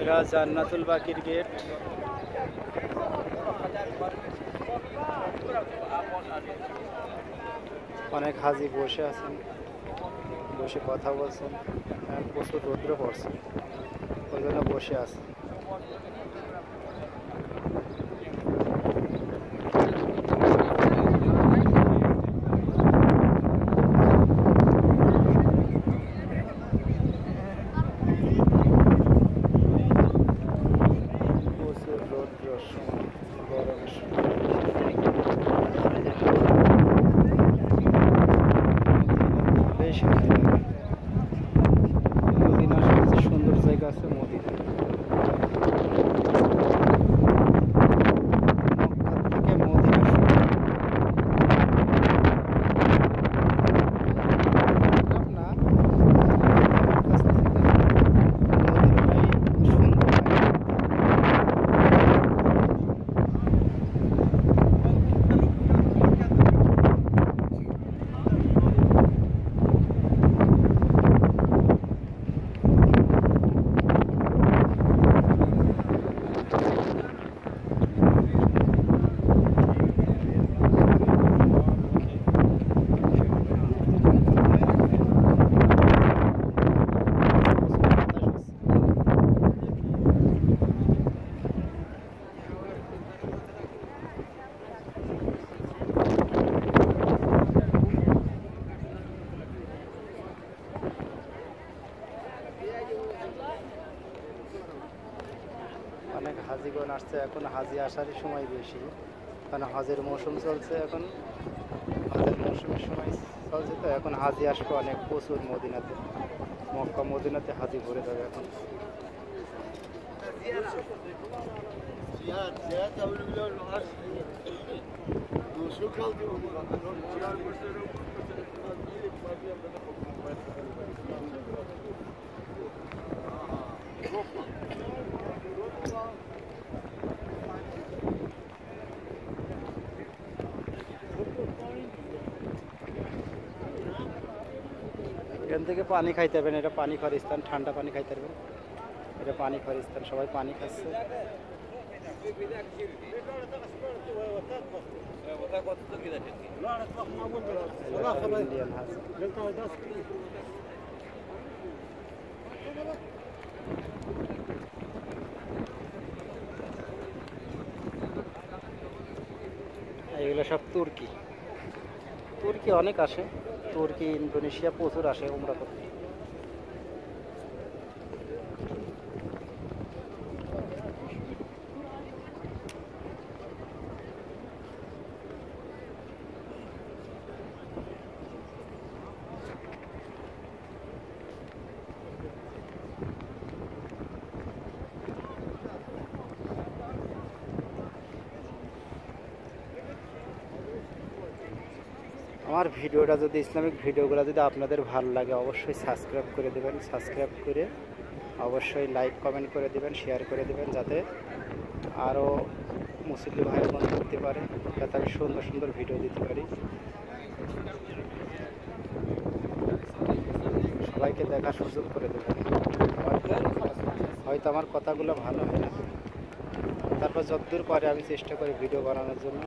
এরা জান্নাতুল বাকির গেট। অনেক হাজি বসে আছেন, বসে কথা বলছেন। প্রচুর রৌদ্র পড়ছে, ওই জন্য বসে আছে। প্রচুর রৌদ্র, গরমের সময় বেশ মদিনার সবচেয়ে সুন্দর জায়গা আছে মদিনা। অনেক হাজিগণ আসছে, এখন হাজি আসারই সময় বেশি, কারণ হজের মৌসুম চলছে। এখন হজের মৌসুমের সময় চলছে, তো এখন হাজি আসবে অনেক, প্রচুর মদিনাতে, মক্কা মদিনাতে হাজি ভরে যাবে এখন। এখান থেকে পানি খাইতে পারবেন, এটা পানি খাওয়ার স্থান, ঠান্ডা পানি খাইতে পারবেন। এটা পানি খাওয়ার স্থান, সবাই পানি খাচ্ছে। ইন্ডিয়ান হাজ। এগুলো সব তুর্কি, তুর্কি অনেক আসে, তুর্কি ইন্দোনেশিয়া প্রচুর আসে উমরা করতে। আমার ভিডিওটা যদি, ইসলামিক ভিডিওগুলো যদি আপনাদের ভালো লাগে, অবশ্যই সাবস্ক্রাইব করে দেবেন। সাবস্ক্রাইব করে অবশ্যই লাইক কমেন্ট করে দেবেন, শেয়ার করে দেবেন, যাতে আরও মুসলিম ভাই বোন করতে পারে, যাতে আমি সুন্দর সুন্দর ভিডিও দিতে পারি। সবাইকে দেখার সুযোগ করে দেবেন। হয়তো আমার কথাগুলো ভালো হয় না, তারপর যতদূর পারে আমি চেষ্টা করি ভিডিও বানানোর জন্য।